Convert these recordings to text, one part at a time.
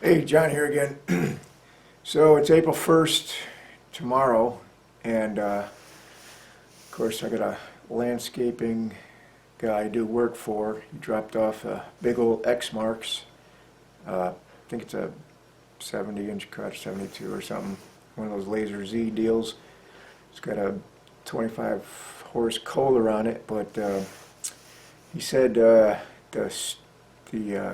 Hey, John here again. So it's April 1st tomorrow, and of course I got a landscaping guy I do work for. He dropped off a big old Exmarks. I think it's a 70-inch cut, 72 or something. One of those Laser Z deals. It's got a 25 horse Kohler on it, but he said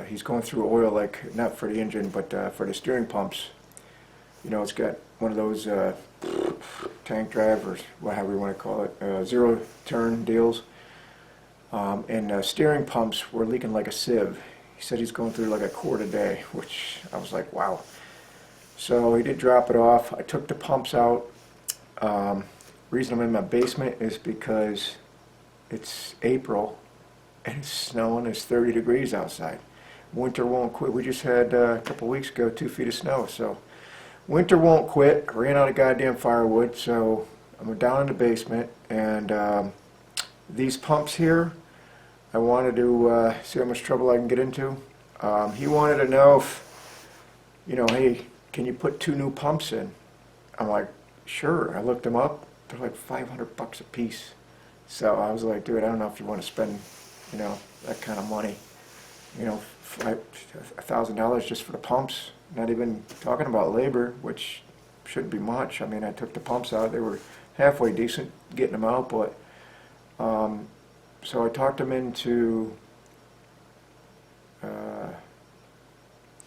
he's going through oil, like not for the engine but for the steering pumps. You know, it's got one of those tank drive, or whatever you want to call it, zero turn deals, and steering pumps were leaking like a sieve. He said he's going through like a quart a day, which I was like, wow. So he did drop it off. I took the pumps out. Reason I'm in my basement is because it's April and it's snowing. It's 30 degrees outside. Winter won't quit. We just had a couple weeks ago 2 feet of snow, so winter won't quit. I ran out of goddamn firewood, so I'm down in the basement. And these pumps here, I wanted to see how much trouble I can get into. He wanted to know if, hey, can you put 2 new pumps in? I'm like, sure. I looked them up. They're like $500 a piece. So I was like, dude, I don't know if you want to spend, that kind of money. $1,000 just for the pumps. Not even talking about labor, which shouldn't be much. I mean, I took the pumps out. They were halfway decent getting them out, but so I talked him into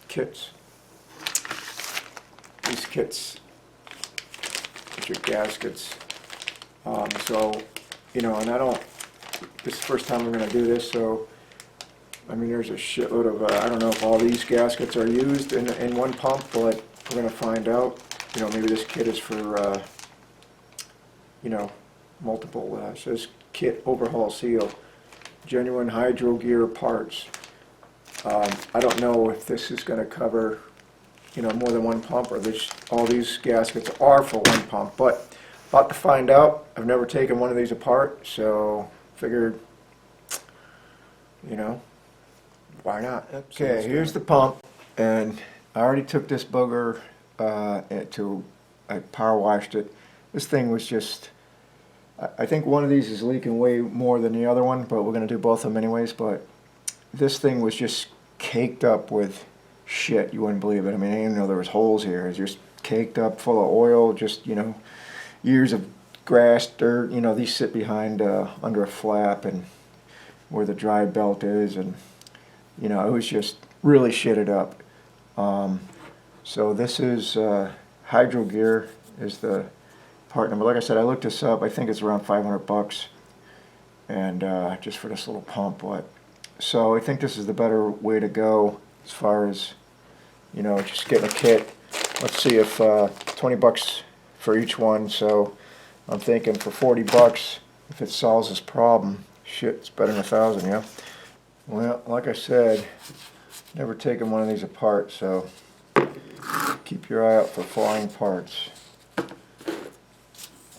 kits. These kits, which are gaskets. And I don't, this is the first time I'm going to do this, so, I mean, there's a shitload of, I don't know if all these gaskets are used in one pump, but we're going to find out. Maybe this kit is for, multiple, it says kit overhaul seal, genuine hydro gear parts. I don't know if this is going to cover, more than one pump, or all these gaskets are for one pump, but about to find out. I've never taken one of these apart, so figured, why not? Okay, here's the pump, and I already took this booger I power washed it. This thing was just, I think one of these is leaking way more than the other one, but we're going to do both of them anyways. But this thing was just caked up with shit. You wouldn't believe it. I mean, I didn't even know there was holes here. It's just caked up full of oil, just, years of grass, dirt. These sit behind under a flap and where the dry belt is, and it was just really shitted up. So this is hydro gear is the part number. Like I said, I looked this up. I think it's around $500, and just for this little pump. But so I think this is the better way to go as far as just getting a kit. Let's see if $20 for each one. So I'm thinking for $40, if it solves this problem, shit, it's better than 1,000, yeah. Well, like I said, never taken one of these apart, so keep your eye out for flying parts.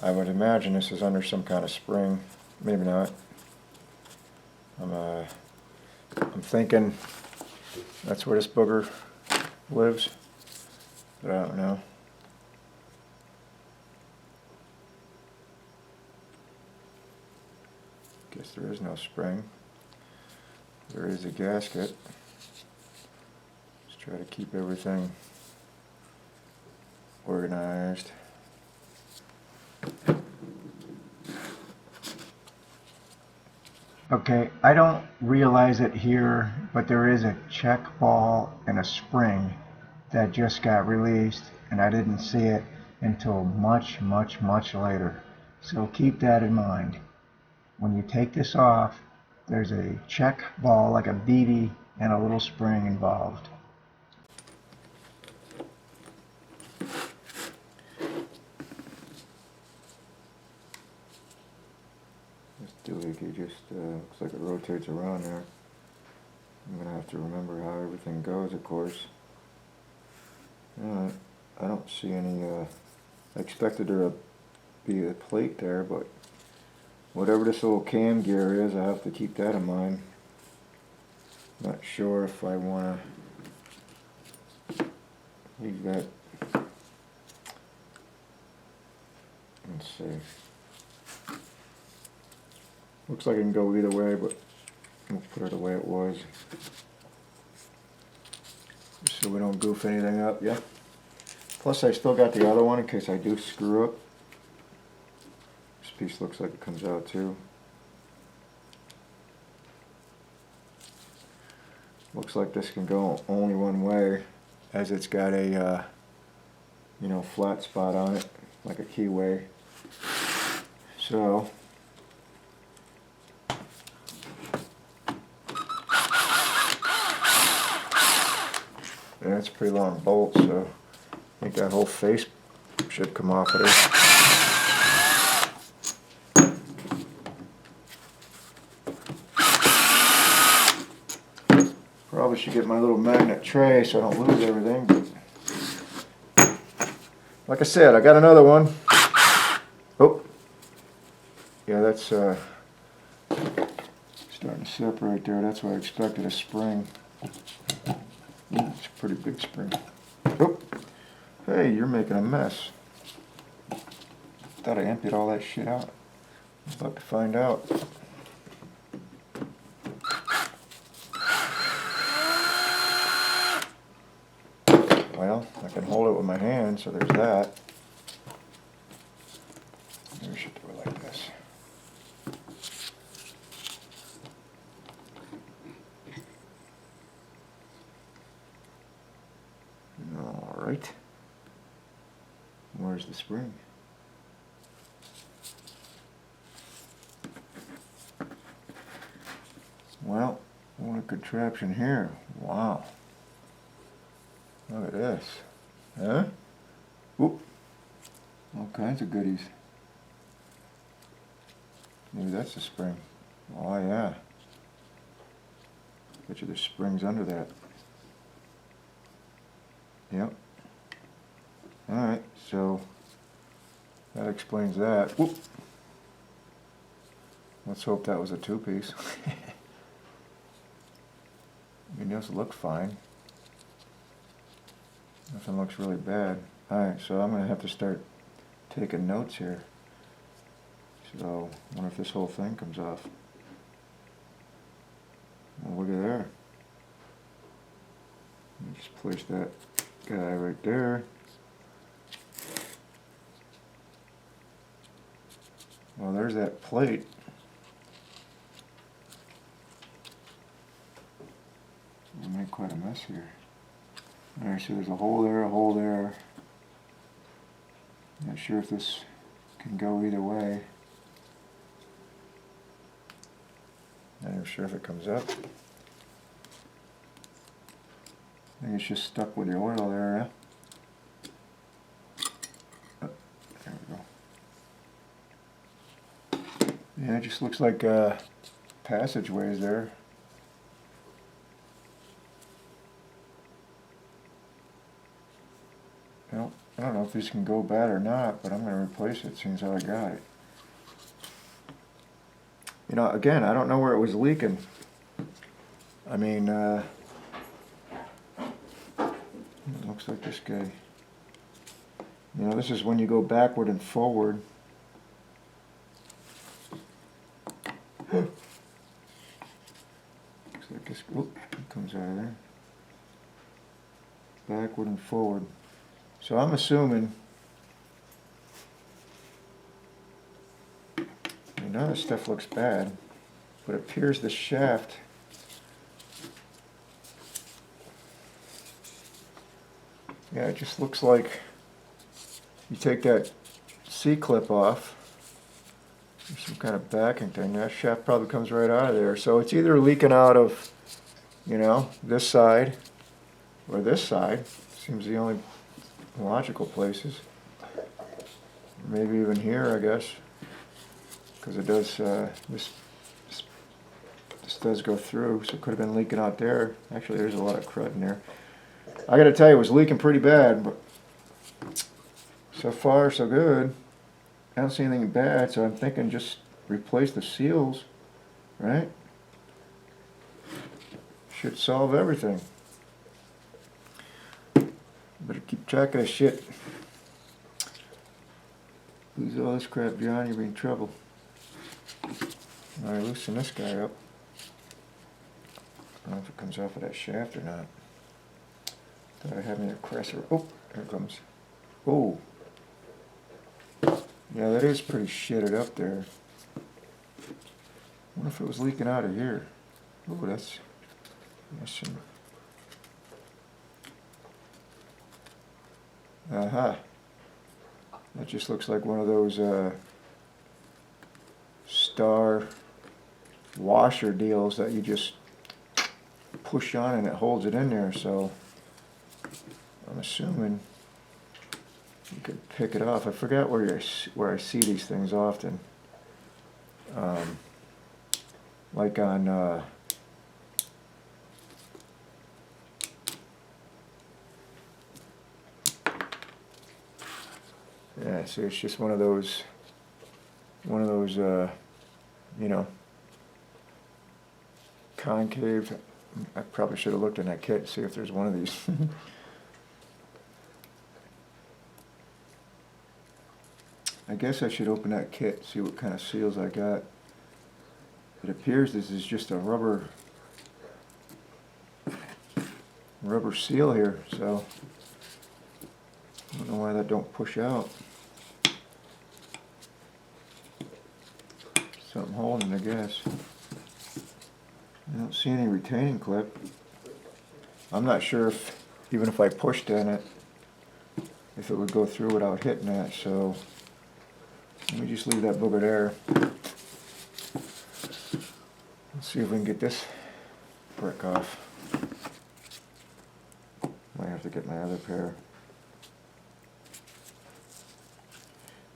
I would imagine this is under some kind of spring. Maybe not. I'm thinking that's where this booger lives, but I don't know. Guess there is no spring. There is a gasket. Let's try to keep everything organized. Okay, I don't realize it here, but there is a check ball and a spring that just got released, and I didn't see it until much later. So keep that in mind. When you take this off, there's a check ball, like a BB, and a little spring involved. This doohickey just looks like it rotates around there. I'm going to have to remember how everything goes, of course. I don't see any, I expected there to be a plate there, but whatever this little cam gear is, I have to keep that in mind. Not sure if I want to leave that. Let's see. Looks like it can go either way, but we'll put it the way it was. So we don't goof anything up, yeah. Plus I still got the other one in case I do screw up. This piece looks like it comes out too. Looks like this can go only one way, as it's got a you know, flat spot on it, like a keyway. So yeah, it's a pretty long bolt, so I think that whole face should come off of there. Probably should get my little magnet tray so I don't lose everything, but like I said, I got another one. Oh, yeah, that's starting to separate there. That's what I expected, a spring. It's a pretty big spring. Oh, hey, you're making a mess. Thought I emptied all that shit out. I'm about to find out. Well, I can hold it with my hand, so there's that. Maybe I should do it like this. Alright. Where's the spring? Well, what a contraption here. Wow. Look at this. Huh? Oop. All kinds of goodies. Maybe that's the spring. Oh yeah. Bet you there's springs under that. Yep. Alright, so that explains that. Whoop. Let's hope that was a two-piece. I mean, those look fine. Nothing looks really bad. Alright, so I'm going to have to start taking notes here. So, I wonder if this whole thing comes off. Well, look at there. Let me just place that guy right there. Well, there's that plate. We made quite a mess here. Alright, so there's a hole there, a hole there. Not sure if this can go either way. Not even sure if it comes up. I think it's just stuck with the oil there, yeah? Oh, there we go. Yeah, it just looks like passageways there. Well, I don't know if these can go bad or not, but I'm going to replace it seeing as how I got it. You know, again, I don't know where it was leaking. I mean, it looks like this guy. You know, this is when you go backward and forward. Looks like this, oop, it comes out of there. Backward and forward. So I'm assuming, none of this stuff looks bad, but it appears the shaft yeah, it just looks like you take that C-clip off, there's some kind of backing thing, that shaft probably comes right out of there. So it's either leaking out of, you know, this side or this side. Seems the only logical places. Maybe even here, I guess, because it does, this does go through, so it could have been leaking out there. Actually, there's a lot of crud in there. I gotta tell you, it was leaking pretty bad, but so far so good. I don't see anything bad, so I'm thinking just replace the seals, right? Should solve everything. Better keep track of this shit. Lose all this crap, John, you'll be in trouble. Alright, loosen this guy up. I don't know if it comes off of that shaft or not. Thought I had me a compressor. Oh, there it comes. Oh. Yeah, that is pretty shitted up there. I wonder if it was leaking out of here. Oh, that's some. That just looks like one of those star washer deals that you just push on and it holds it in there. So I'm assuming you could pick it off. I forgot where I see these things often. Like on yeah, see, it's just one of those you know, concave. I probably should have looked in that kit to see if there's one of these. I guess I should open that kit, see what kind of seals I got. It appears this is just a rubber seal here, so I don't know why that don't push out. Something holding, I guess. I don't see any retaining clip. I'm not sure if, even if I pushed on it, if it would go through without hitting that, so let me just leave that booger there. Let's see if we can get this brick off. Might have to get my other pair.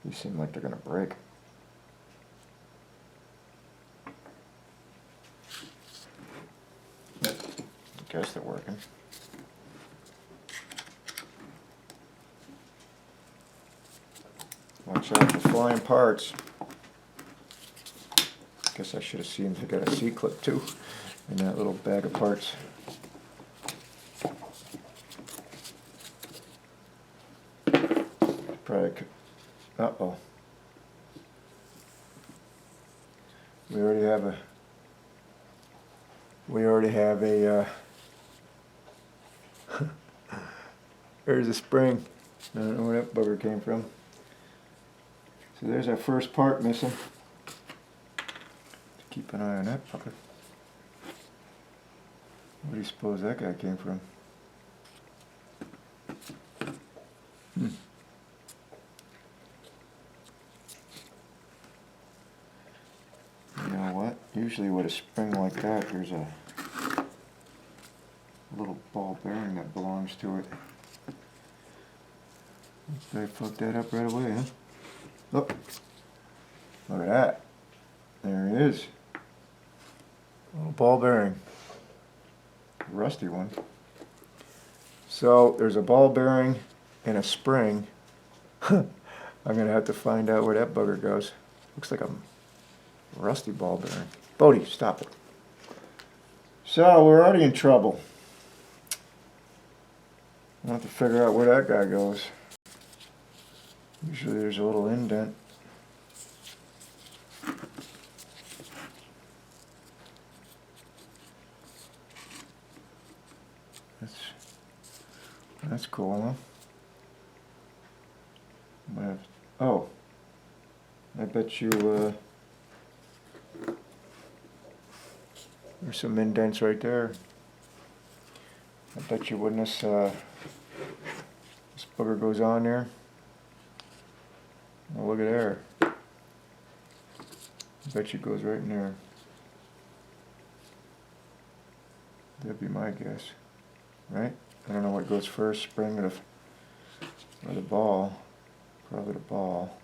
These seem like they're gonna break. I guess they're working. Watch out for flying parts. Guess I should have seen if I got a C-clip too in that little bag of parts. Probably could. Uh-oh. We already have a there's a spring. I don't know where that bugger came from. So there's our first part missing. Keep an eye on that fucker. Where do you suppose that guy came from? You know what? Usually with a spring like that, there's a little ball bearing that belongs to it. I fucked that up right away, huh? Look. Look at that. There he is. Little ball bearing. Rusty one. So there's a ball bearing and a spring. I'm gonna have to find out where that bugger goes. Looks like a rusty ball bearing. Bodie, stop it. So we're already in trouble. I'll have to figure out where that guy goes. Usually there's a little indent. That's cool, huh? Oh, I bet you there's some indents right there. I bet you when this bugger goes on there. Oh, look at there. I bet you it goes right in there. That'd be my guess, right? I don't know what goes first, spring or the ball. Probably the ball.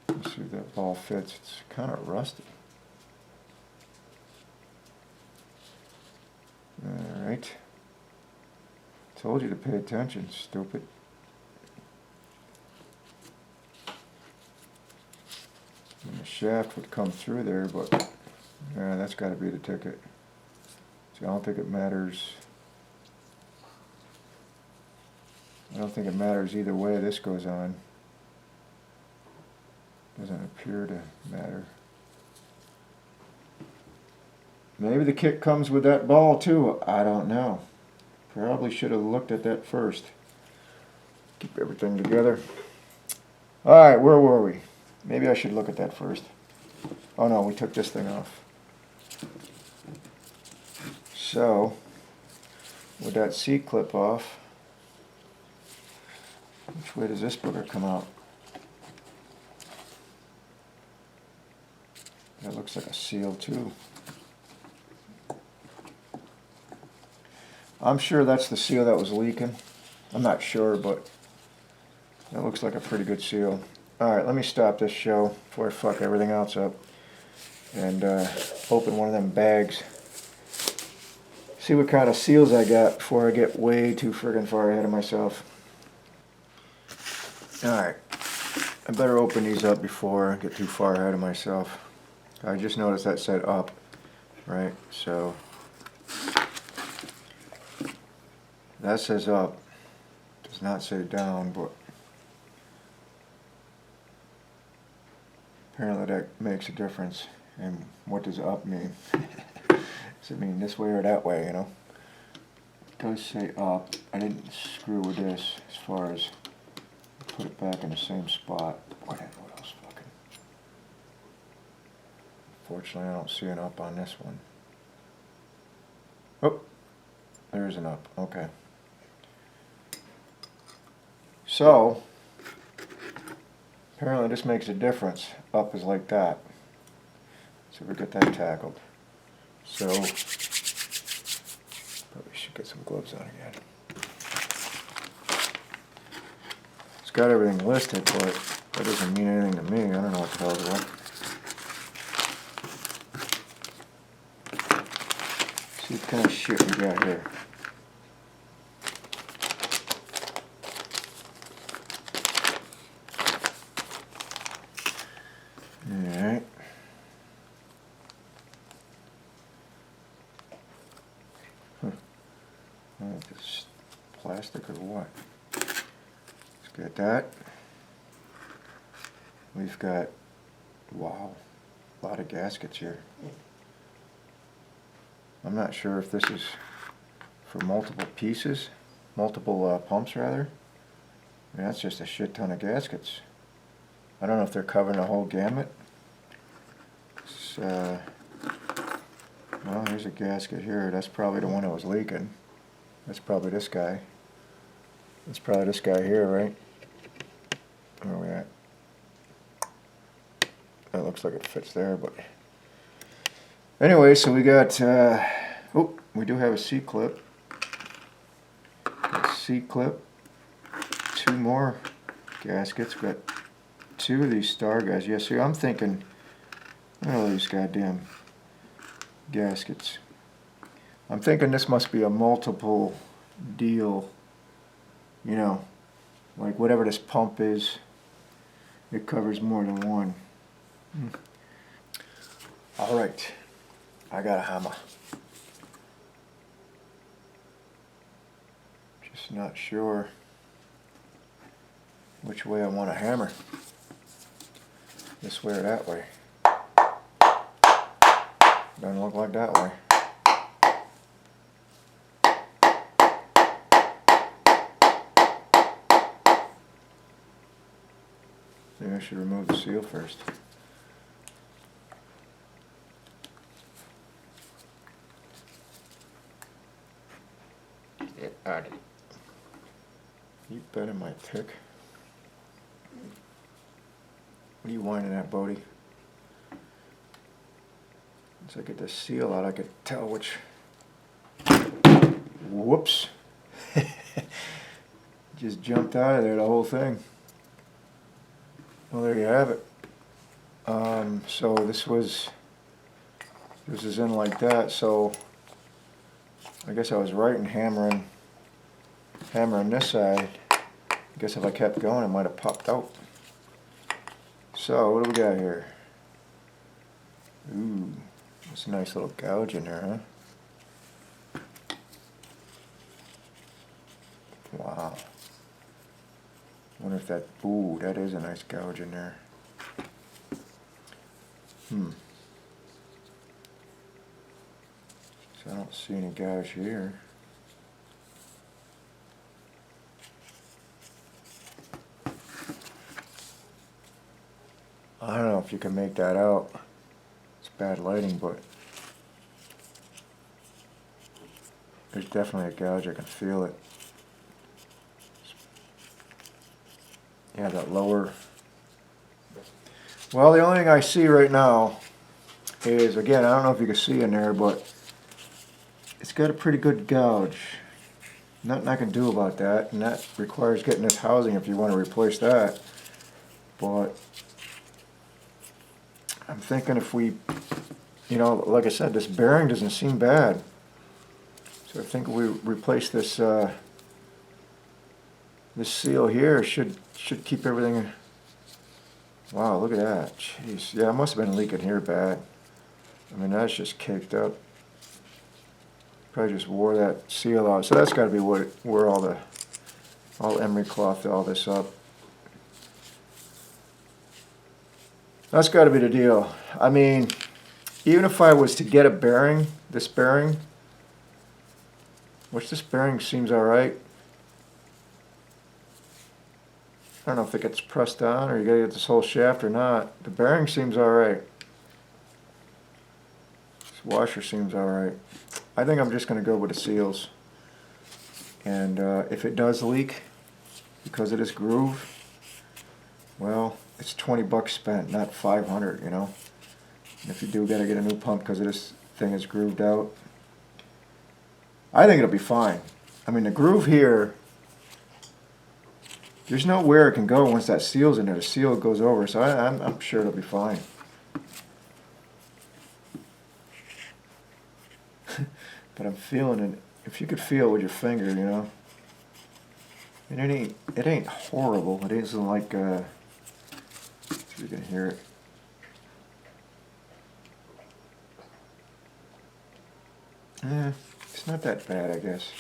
Let's see if that ball fits. It's kind of rusty. Alright. Told you to pay attention, stupid. And the shaft would come through there, but yeah, that's got to be the ticket. So I don't think it matters. I don't think it matters either way this goes on. Doesn't appear to matter. Maybe the kit comes with that ball too. I don't know. Probably should have looked at that first. Keep everything together. Alright, where were we? Maybe I should look at that first. Oh no, we took this thing off. So, with that C-clip off, which way does this booger come out? That looks like a seal too. I'm sure that's the seal that was leaking. I'm not sure, but that looks like a pretty good seal. Alright, let me stop this show before I fuck everything else up and open one of them bags. See what kind of seals I got before I get way too friggin' far ahead of myself. Alright, I better open these up before I get too far ahead of myself. I just noticed that said up, right? So that says up, does not say down, but apparently that makes a difference. And what does up mean? Does it mean this way or that way, you know? It does say up. I didn't screw with this as far as put it back in the same spot. What else fucking? Fortunately, I don't see an up on this one. Oh, there's an up. Okay. So, apparently this makes a difference. Up is like that. So we get that tackled. So, probably should get some gloves on again. It's got everything listed, but that doesn't mean anything to me. I don't know what the hell's what. See what kind of shit we got here. Alright. This plastic or what? Let's get that. We've got, wow, a lot of gaskets here. I'm not sure if this is for multiple pieces, multiple pumps rather. I mean, that's just a shit ton of gaskets. I don't know if they're covering the whole gamut. Well, here's a gasket here. That's probably the one that was leaking. That's probably this guy. That's probably this guy here, right? Where are we at? That looks like it fits there, but anyway, so we got, oh, we do have a C-clip. C-clip. Two more gaskets. Got two of these star guys. Yeah, see, I'm thinking, oh, these goddamn gaskets. I'm thinking this must be a multiple deal, you know, like whatever this pump is, it covers more than one. Alright, I got a hammer. Just not sure which way I want to hammer. This way or that way. Doesn't look like that way. Maybe I should remove the seal first. Get out of it. You bet it might tick. What are you whining at, Bodie? Once I get the seal out, I could tell which. Whoops. Just jumped out of there, the whole thing. Well, there you have it. So this is in like that, so I guess I was right in hammering this side. I guess if I kept going, it might have popped out. So what do we got here? Ooh, that's a nice little gouge in there, huh? Wow. Wonder if that, ooh, that is a nice gouge in there. So I don't see any gouge here. I don't know if you can make that out. It's bad lighting, but there's definitely a gouge. I can feel it. Yeah, that lower. Well, the only thing I see right now is, again, I don't know if you can see in there, but it's got a pretty good gouge. Nothing I can do about that, and that requires getting this housing if you want to replace that. But I'm thinking if we, you know, like I said, this bearing doesn't seem bad. So I think we replace this this seal here should keep everything. Wow, look at that. Jeez. Yeah, it must have been leaking here bad. I mean, that's just caked up. Probably just wore that seal out. So that's got to be where all emery cloth all this up. That's got to be the deal. I mean, even if I was to get a bearing, this bearing, which this bearing seems alright. I don't know if it gets pressed on or you gotta get this whole shaft or not. The bearing seems alright. This washer seems alright. I think I'm just gonna go with the seals. And if it does leak because of this groove, well, it's 20 bucks spent, not 500, you know. And if you do gotta get a new pump because of this thing is grooved out, I think it'll be fine. I mean, the groove here, there's nowhere it can go once that seal's in there. The seal goes over, so I'm sure it'll be fine. But I'm feeling it. If you could feel it with your finger, you know. And it ain't horrible. It isn't like, if you can hear it. It's not that bad, I guess.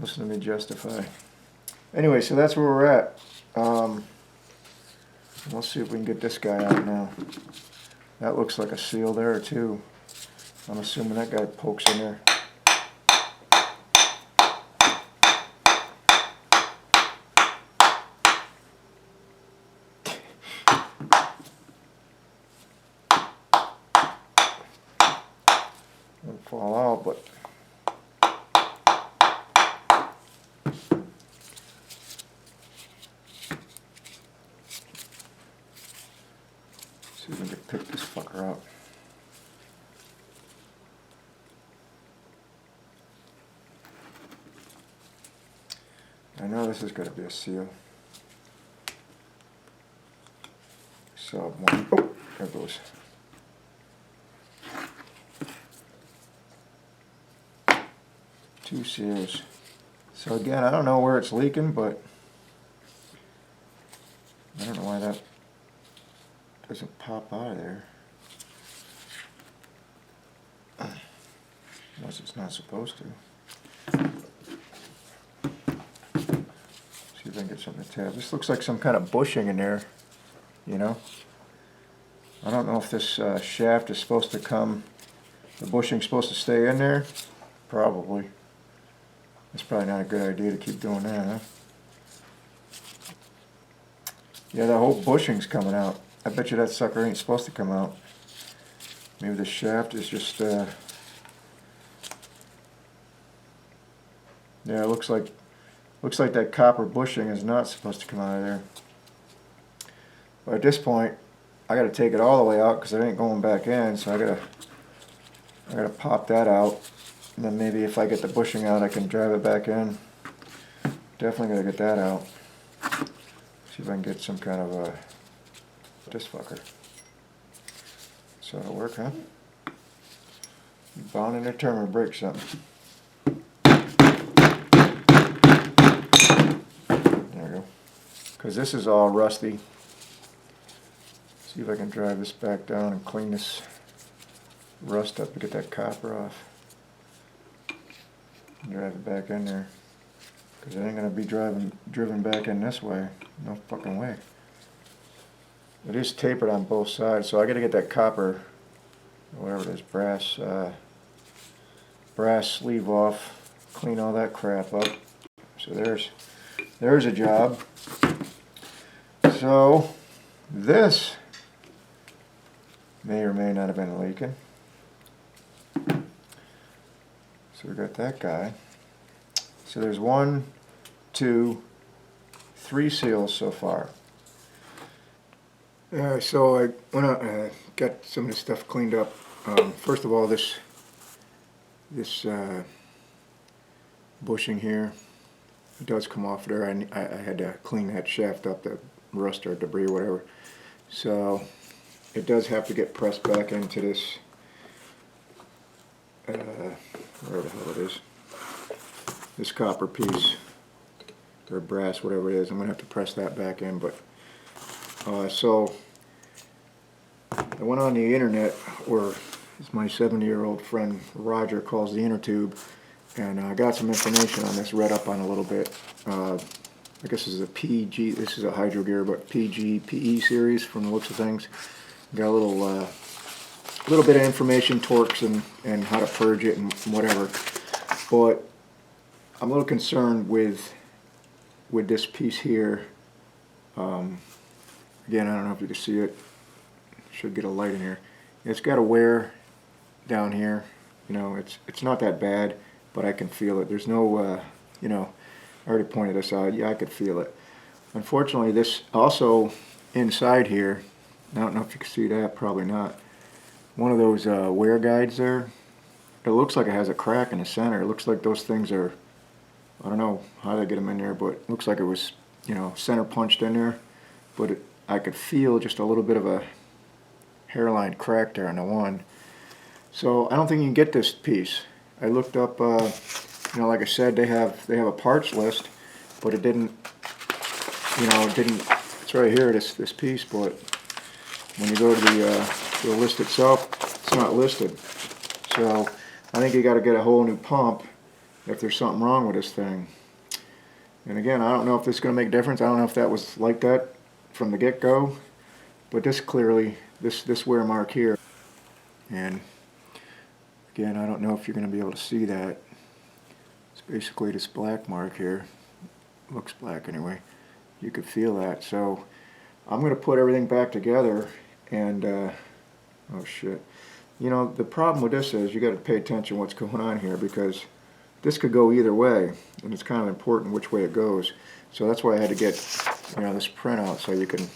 Listen to me justify. Anyway, so that's where we're at. Let's see if we can get this guy out now. That looks like a seal there too. I'm assuming that guy pokes in there. Won't fall out, but see if we can pick this fucker up. I know this is going to be a seal. So one, oh, there it goes. Two seals. So again, I don't know where it's leaking, but I don't know why that doesn't pop out of there. Unless it's not supposed to. See if I can get something to tap. This looks like some kind of bushing in there, you know. I don't know if this shaft is supposed to come, the bushing's supposed to stay in there. Probably. It's probably not a good idea to keep doing that, huh? Yeah, the whole bushing's coming out. I bet you that sucker ain't supposed to come out. Maybe the shaft is just, yeah, it looks like that copper bushing is not supposed to come out of there. But at this point, I gotta take it all the way out because it ain't going back in, so I gotta pop that out. And then maybe if I get the bushing out, I can drive it back in. Definitely gotta get that out. See if I can get some kind of a, this fucker. So it'll work, huh? Bound and determined to break something. There we go. Because this is all rusty. See if I can drive this back down and clean this rust up and get that copper off. Drive it back in there. because it ain't gonna be driven back in this way. No fucking way. It is tapered on both sides, so I gotta get that copper, whatever it is, brass sleeve off, clean all that crap up. So there's a job. So this may or may not have been leaking. So we got that guy. So there's 1, 2, 3 seals so far. So I went out and got some of this stuff cleaned up. First of all, this bushing here, it does come off there. I had to clean that shaft up, the rust or debris or whatever. So it does have to get pressed back into this, whatever the hell it is, this copper piece, or brass, whatever it is. I'm going to have to press that back in. But so I went on the internet, or as my 70-year-old friend Roger calls the inner tube, and I got some information on this, read up on a little bit. I guess this is a PG, this is a hydro gear, but PG PE series from the looks of things. Got a little bit of information, torques and how to purge it and whatever. But I'm a little concerned with this piece here. Again, I don't know if you can see it. Should get a light in here. It's got a wear down here. You know, it's not that bad, but I can feel it. There's no, you know, I already pointed this out. Yeah, I could feel it. Unfortunately, this also inside here, I don't know if you can see that, probably not. One of those wear guides there, it looks like it has a crack in the center. It looks like those things are, I don't know how they get them in there, but it looks like it was, you know, center punched in there. But I could feel just a little bit of a hairline crack there on the one. So I don't think you can get this piece. I looked up, you know, like I said, they have a parts list, but it didn't, you know, it didn't. It's right here, this piece, but when you go to the list itself, it's not listed. So I think you got to get a whole new pump if there's something wrong with this thing. And again, I don't know if this is going to make a difference. I don't know if that was like that from the get-go, but this clearly, this wear mark here, and again, I don't know if you're going to be able to see that. It's basically this black mark here. Looks black anyway. You could feel that. So I'm going to put everything back together, and oh shit. You know, the problem with this is you got to pay attention to what's going on here, because this could go either way, and it's kind of important which way it goes. So that's why I had to get, you know, this printout so you can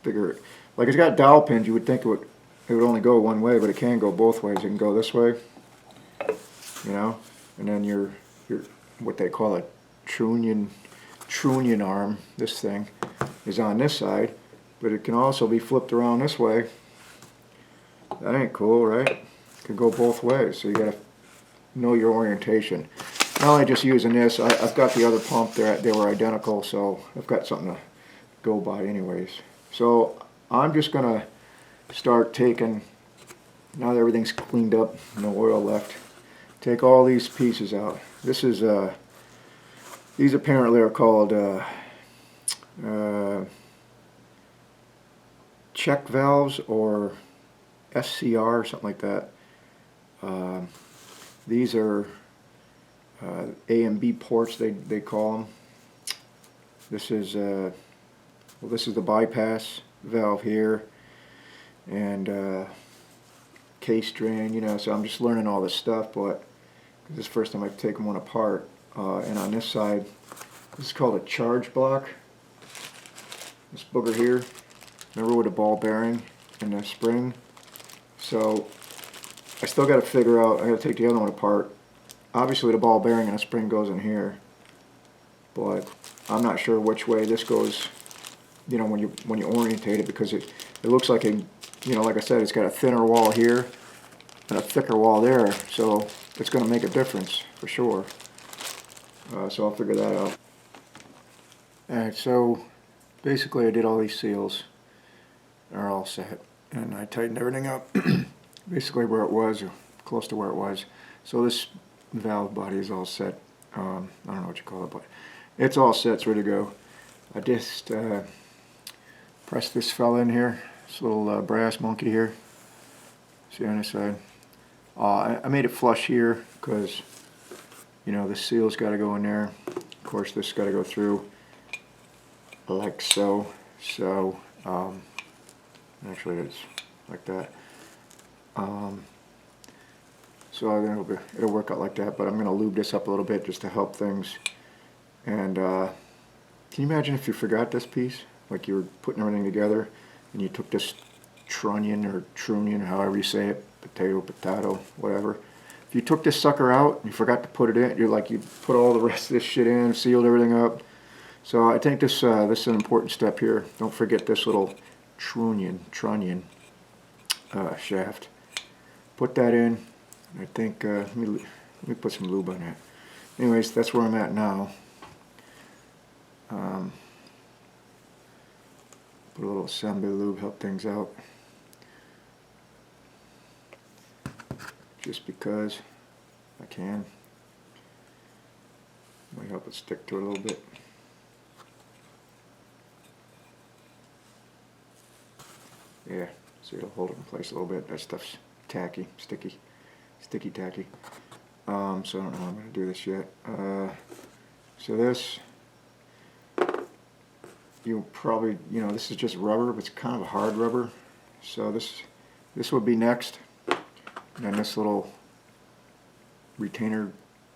figure it. Like, it's got dowel pins. You would think it would only go one way, but it can go both ways. It can go this way, you know, and then your what they call a trunnion arm, this thing, is on this side, but it can also be flipped around this way. That ain't cool, right? It can go both ways, so you gotta know your orientation. Not only just using this, I've got the other pump there. They were identical, so I've got something to go by anyways. So I'm just gonna start taking, now that everything's cleaned up, no oil left, take all these pieces out. This is these apparently are called check valves, or SCR or something like that. These are A and B ports, they call them. This is well, this is the bypass valve here, and case drain, you know. So I'm just learning all this stuff, but this is the first time I've taken one apart. And on this side, this is called a charge block. This booger here, remember, with a ball bearing and a spring. So I still got to figure out, I got to take the other one apart. Obviously the ball bearing and a spring goes in here, but I'm not sure which way this goes, you know, when you orientate it, because it looks like a, you know, like I said, it's got a thinner wall here and a thicker wall there, so it's going to make a difference for sure. So I'll figure that out. Alright, so basically I did all these seals. They're all set, and I tightened everything up basically where it was, or close to where it was. So this valve body is all set. I don't know what you call it, but It's all set, it's ready to go. I just pressed this fella in here, this little brass monkey here. See on this side. I made it flush here because, you know, the seal's got to go in there. Of course, this got to go through like so. So, actually, it's like that. So it'll work out like that. But I'm going to lube this up a little bit just to help things. And can you imagine if you forgot this piece? Like you were putting everything together, and you took this trunnion or trunnion, however you say it, potato, whatever. If you took this sucker out and you forgot to put it in, you put all the rest of this shit in, sealed everything up. So I think this is an important step here. Don't forget this little trunnion shaft. Put that in. I think let me put some lube on that. Anyways, that's where I'm at now. Put a little Samba lube, help things out. Just because I can. Might help it stick to it a little bit. Yeah, so it'll hold it in place a little bit. That stuff's tacky, sticky tacky. So I don't know how I'm going to do this yet. So this, you'll probably, you know, this is just rubber, but it's kind of a hard rubber. So this will be next. And then this little retainer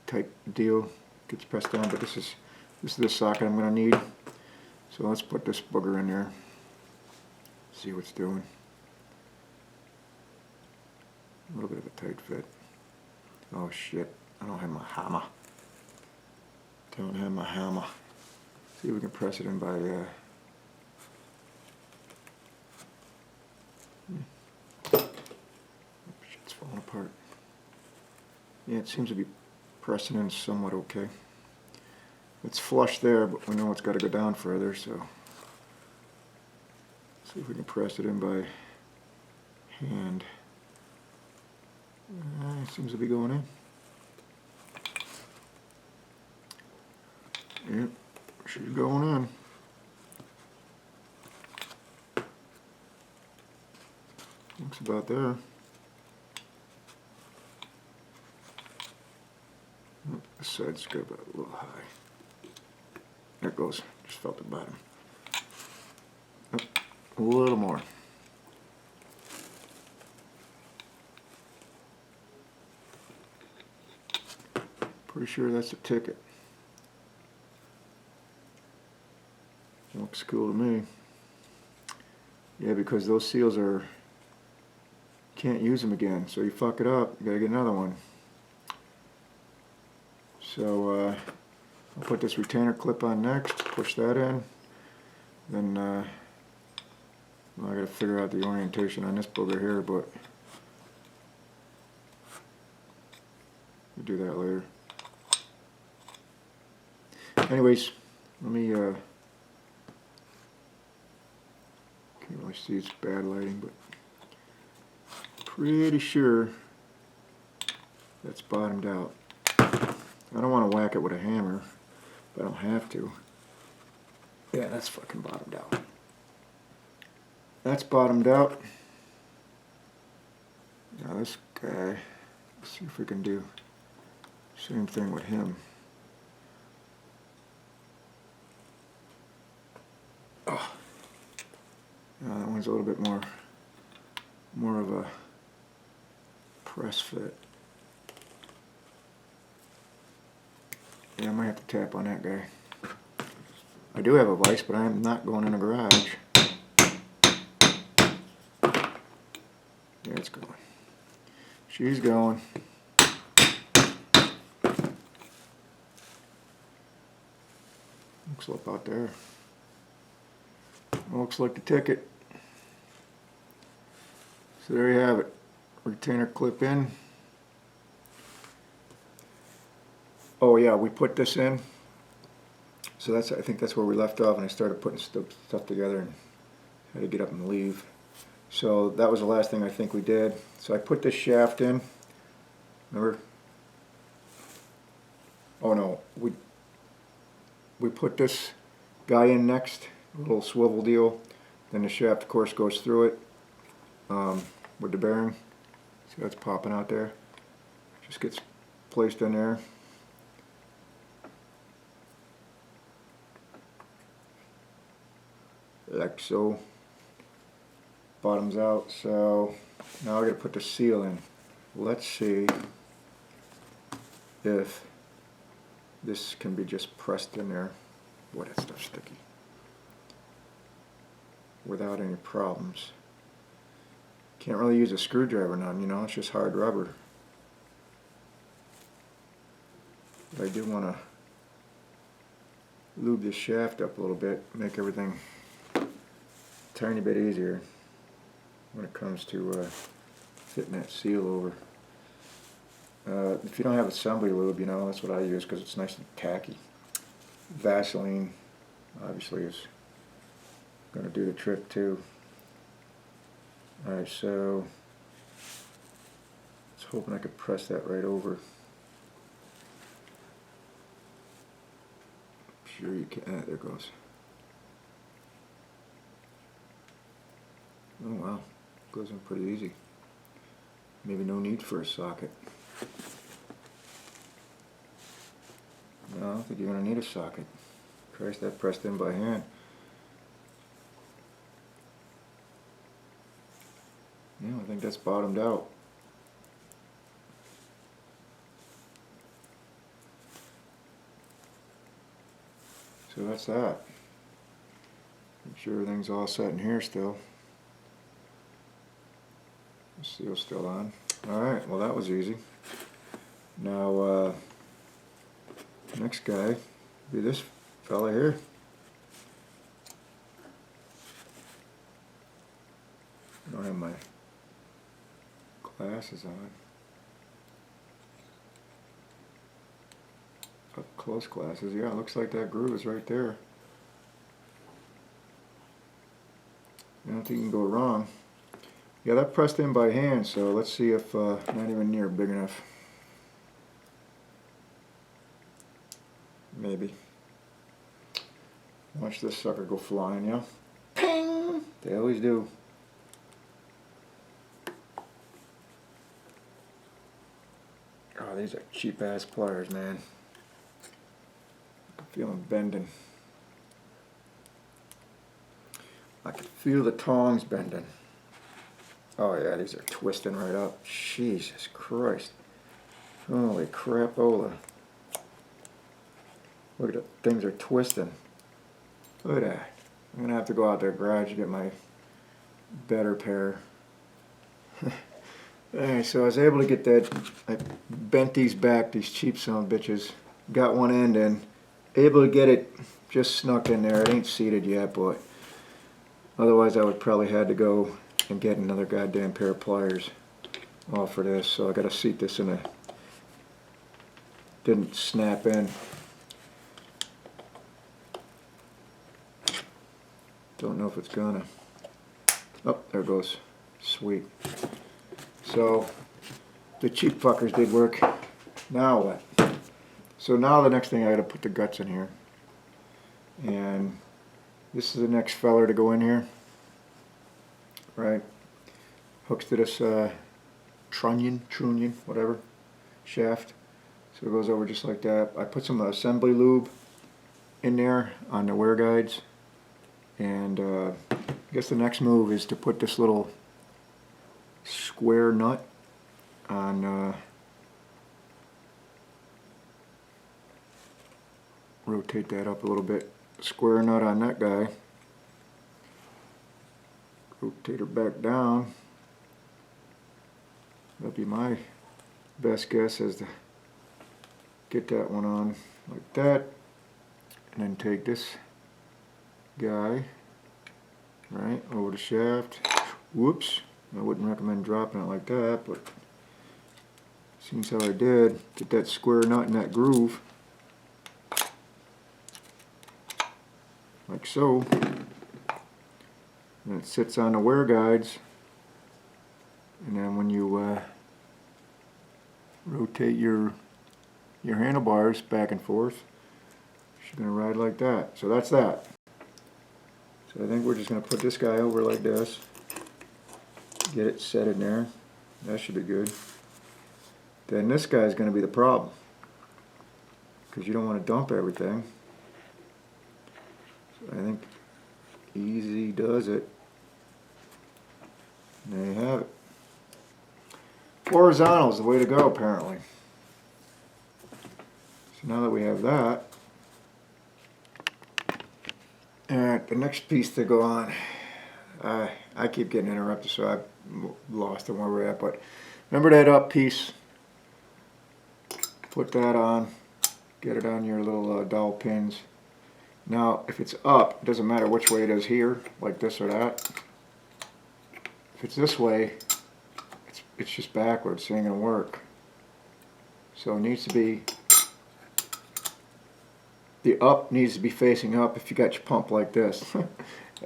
type deal gets pressed down, but this is the socket I'm going to need. So let's put this booger in there. See what's doing. A little bit of a tight fit. Oh shit, I don't have my hammer. See if we can press it in by shit's falling apart. Yeah, it seems to be pressing in somewhat okay. It's flush there, but we know it's got to go down further, so see if we can press it in by hand. It seems to be going in. Yep, she's going in. Looks about there. This side's got about a little high. There it goes. Just felt the bottom. Up a little more. Pretty sure that's a ticket. Looks cool to me. Yeah, because those seals are, can't use them again. So you fuck it up, you gotta get another one. So I'll put this retainer clip on next, push that in. Then well, I gotta figure out the orientation on this booger here, but we'll do that later. Anyways, let me, can't really see, it's bad lighting, but pretty sure that's bottomed out. I don't want to whack it with a hammer, but I don't have to. Yeah, that's fucking bottomed out. That's bottomed out. Now this guy, let's see if we can do the same thing with him. Oh. That one's a little bit more of a press fit. Yeah, I might have to tap on that guy. I do have a vise, but I am not going in the garage. Yeah, it's going. She's going. Looks like out there. Looks like the ticket. So there you have it. Retainer clip in. Oh yeah, we put this in. So I think that's where we left off, and I started putting stuff together and had to get up and leave. So that was the last thing I think we did. So I put this shaft in. Remember? Oh no, we put this guy in next, a little swivel deal. Then the shaft, of course, goes through it with the bearing. See that's popping out there? Just gets placed in there. Like so. Bottoms out. So now I gotta put the seal in. Let's see if this can be just pressed in there. Boy, that stuff's sticky. Without any problems. Can't really use a screwdriver now, you know, it's just hard rubber. But I do want to lube this shaft up a little bit, make everything a tiny bit easier when it comes to fitting that seal over. If you don't have assembly lube, you know, that's what I use because it's nice and tacky. Vaseline obviously is going to do the trick too. Alright, so I was hoping I could press that right over. Sure you can. Ah, there it goes. Oh wow, goes in pretty easy. Maybe no need for a socket. No, I don't think you're going to need a socket. Christ, that pressed in by hand. Yeah, I think that's bottomed out. So that's that. Make sure everything's all set in here still. The seal's still on. Alright, well that was easy. Now, next guy be this fella here. I don't have my glasses on. Up close glasses. Yeah, it looks like that groove is right there. I don't think you can go wrong. Yeah, that pressed in by hand, so let's see if not even near big enough. Maybe. Watch this sucker go flying, yeah? Ping! They always do. Oh, these are cheap ass pliers, man. I can feel them bending. I can feel the tongs bending. Oh yeah, these are twisting right up. Jesus Christ. Holy crapola. Look at the things are twisting. Look at that. I'm gonna have to go out to the garage to get my better pair. Alright, so I was able to get that. I bent these back, these cheap son of bitches. Got one end in. Able to get it just snuck in there. It ain't seated yet, but otherwise I would probably had to go and get another goddamn pair of pliers all for this. So I gotta seat this in a. Didn't snap in. Don't know if it's gonna. Oh, there it goes. Sweet. So the cheap fuckers did work. Now what? So now the next thing I gotta put the guts in here. And this is the next feller to go in here. Right. Hooks to this trunnion, whatever, shaft. So it goes over just like that. I put some assembly lube in there on the wear guides. And I guess the next move is to put this little square nut on, rotate that up a little bit, square nut on that guy, rotate her back down. That'd be my best guess as to get that one on like that, and then take this guy right over the shaft. Whoops, I wouldn't recommend dropping it like that, but seems how I did. Get that square nut in that groove like so, and it sits on the wear guides, and then when you rotate your handlebars back and forth, She's going to ride like that. So that's that. So I think we're just going to put this guy over like this. Get it set in there. That should be good. Then this guy's going to be the problem, because you don't want to dump everything. So I think easy does it. And there you have it. Horizontal is the way to go, apparently. So now that we have that, alright, the next piece to go on, I keep getting interrupted, so I've lost on where we're at, but remember that up piece, put that on, get it on your little dowel pins. Now if it's up, it doesn't matter which way it is here, like this or that. If it's this way, it's just backwards, it ain't gonna work. So it needs to be, the up needs to be facing up if you got your pump like this.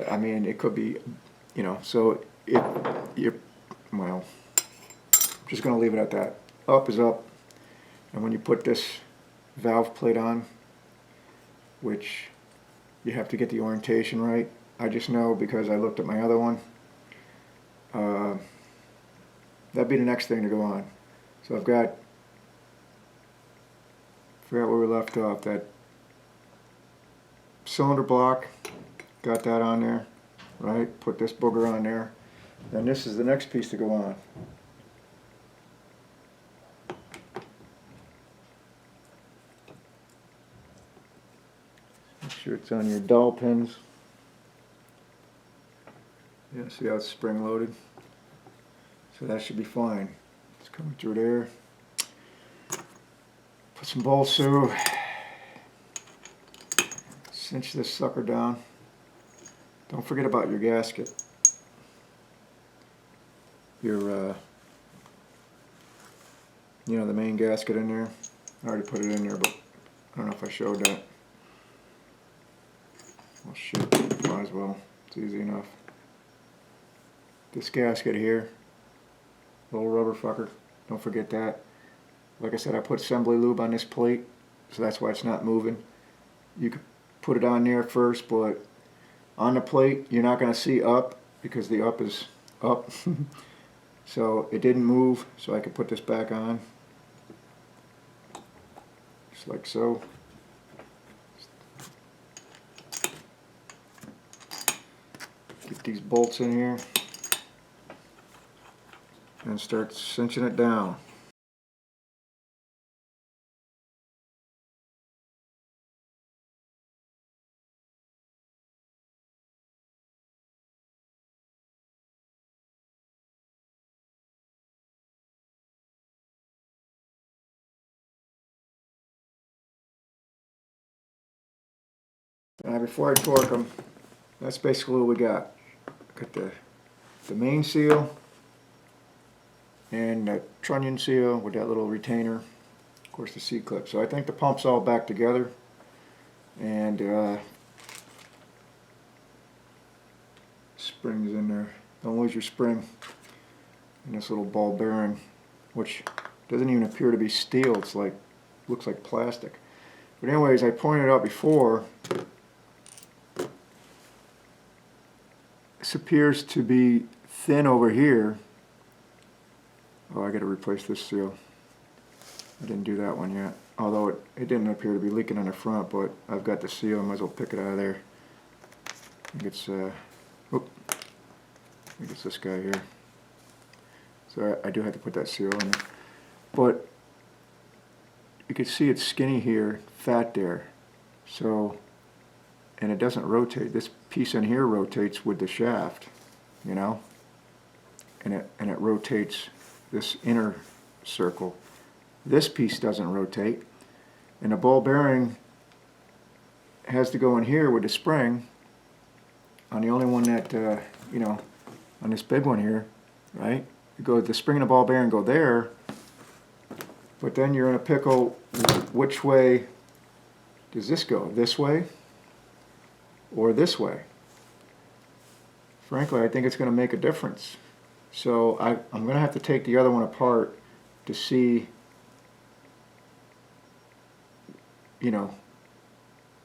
I mean, it could be, you know, so you're, well, I'm just gonna leave it at that. Up is up, and when you put this valve plate on, which you have to get the orientation right. I just know because I looked at my other one. That'd be the next thing to go on. So I've got, forgot where we left off, that cylinder block, got that on there, right? Put this booger on there. Then this is the next piece to go on. Make sure it's on your dowel pins. Yeah, see how it's spring loaded? So that should be fine. It's coming through there. Put some bolts through. Cinch this sucker down. Don't forget about your gasket. Your, you know, the main gasket in there. I already put it in there, but I don't know if I showed that. Well, shit, might as well. It's easy enough. This gasket here, little rubber fucker, don't forget that. Like I said, I put assembly lube on this plate, so that's why it's not moving. You could put it on there first, but on the plate you're not going to see up because the up is up. So it didn't move, so I could put this back on just like so. Get these bolts in here and start cinching it down. Now before I torque them, that's basically what we got. Got the main seal and the trunnion seal with that little retainer, of course the C-clip. So I think the pump's all back together, and springs in there. Don't lose your spring in this little ball bearing, which doesn't even appear to be steel. It's like, looks like plastic. But anyways, I pointed out before, this appears to be thin over here. Oh, I got to replace this seal. I didn't do that one yet. Although it didn't appear to be leaking on the front, but I've got the seal. I might as well pick it out of there. I think it's, I think it's this guy here. So I do have to put that seal in there. But you can see it's skinny here, fat there. So, and it doesn't rotate. This piece in here rotates with the shaft, you know, and it rotates this inner circle. This piece doesn't rotate, and the ball bearing has to go in here with the spring on the only one that you know, on this big one here, right? The spring and the ball bearing go there, but then you're in a pickle. Which way does this go? This way or this way? Frankly, I think it's going to make a difference. So I'm going to have to take the other one apart to see, you know,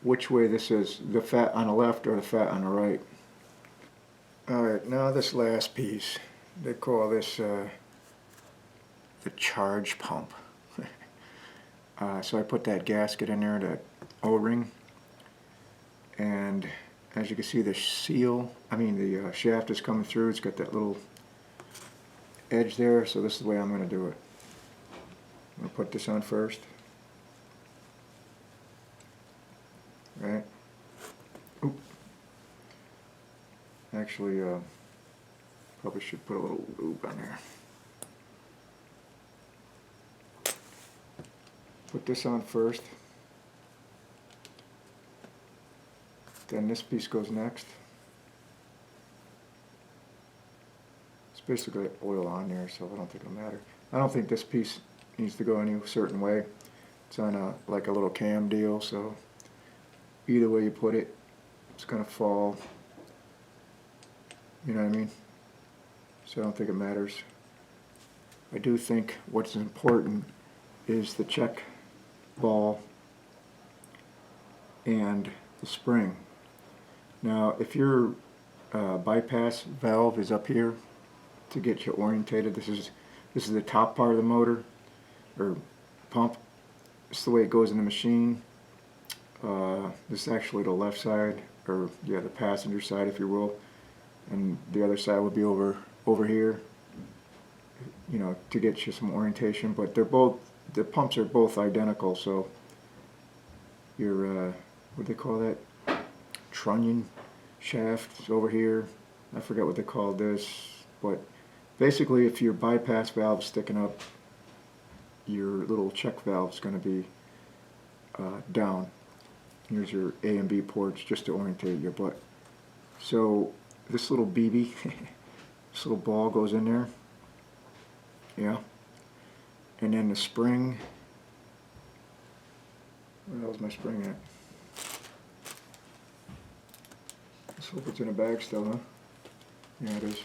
which way this is, the fat on the left or the fat on the right. Alright, now this last piece, they call this the charge pump. So I put that gasket in there, that O-ring, and as you can see the the shaft is coming through. It's got that little edge there, so this is the way I'm going to do it. I'm going to put this on first. Right. Oop. Actually, probably should put a little lube on there. Put this on first. Then this piece goes next. It's basically oil on there, so I don't think it'll matter. I don't think this piece needs to go any certain way. It's on like a little cam deal, so either way you put it, it's going to fall. You know what I mean? So I don't think it matters. I do think what's important is the check ball and the spring. Now, if your bypass valve is up here to get you orientated, this is the top part of the motor or pump. This is the way it goes in the machine. This is actually the left side, or yeah, the passenger side, if you will, and the other side would be over here. You know, to get you some orientation. But the pumps are both identical, so your what do they call that? Trunnion shaft is over here. I forget what they call this, but basically if your bypass valve is sticking up, your little check valve is going to be down. Here's your A and B ports just to orientate your butt. So this little BB, this little ball goes in there, yeah, and then the spring, where the hell's my spring at? Let's hope it's in a bag still, huh? Yeah, it is.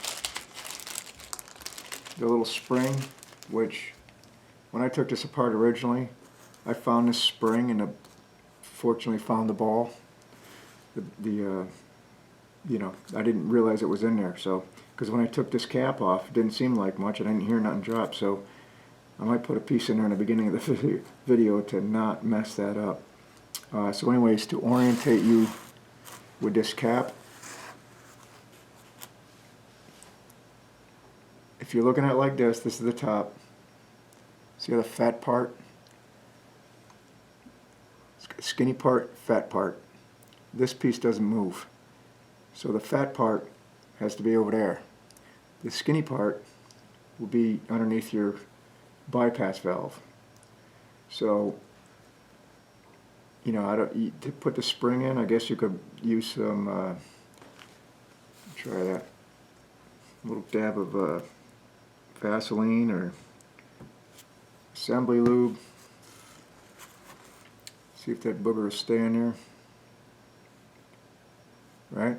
The little spring, which when I took this apart originally, I found this spring and fortunately found the ball. You know, I didn't realize it was in there. So, because when I took this cap off, it didn't seem like much. I didn't hear nothing drop. So, I might put a piece in there in the beginning of the video to not mess that up. So, anyways, to orientate you with this cap, if you're looking at it like this is the top. See the fat part? Skinny part, fat part. This piece doesn't move. So the fat part has to be over there. The skinny part will be underneath your bypass valve. So, you know, to put the spring in, I guess you could use some, try that, a little dab of Vaseline or assembly lube. See if that booger will stay in there. Right?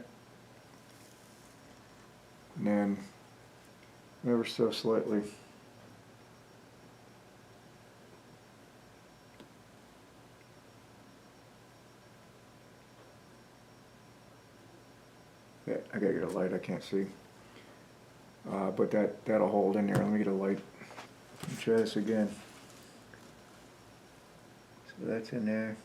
And then ever so slightly yeah, I gotta get a light, I can't see. But that'll hold in there. Let me get a light. Let me try this again. So that's in there.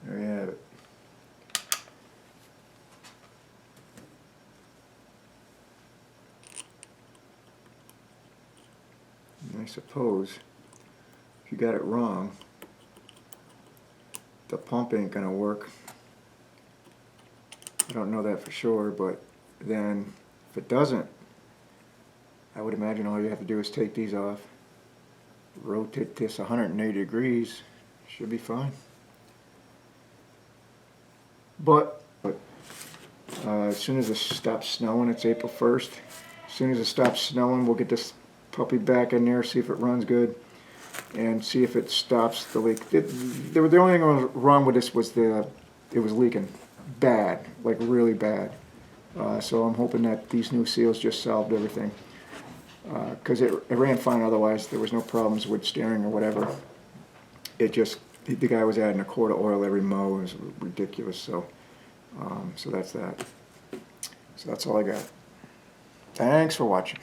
There you have it. And I suppose if you got it wrong, the pump ain't gonna work. I don't know that for sure, but then if it doesn't, I would imagine all you have to do is take these off, rotate this 180 degrees, should be fine. But as soon as it stops snowing, it's April 1st, as soon as it stops snowing, we'll get this puppy back in there, see if it runs good, and see if it stops the leak. The only thing wrong with this was it was leaking bad, like really bad. So I'm hoping that these new seals just solved everything. because it ran fine otherwise. There was no problems with steering or whatever. It just, the guy was adding a quart of oil every mow. It was ridiculous. So so that's that. So that's all I got. Thanks for watching.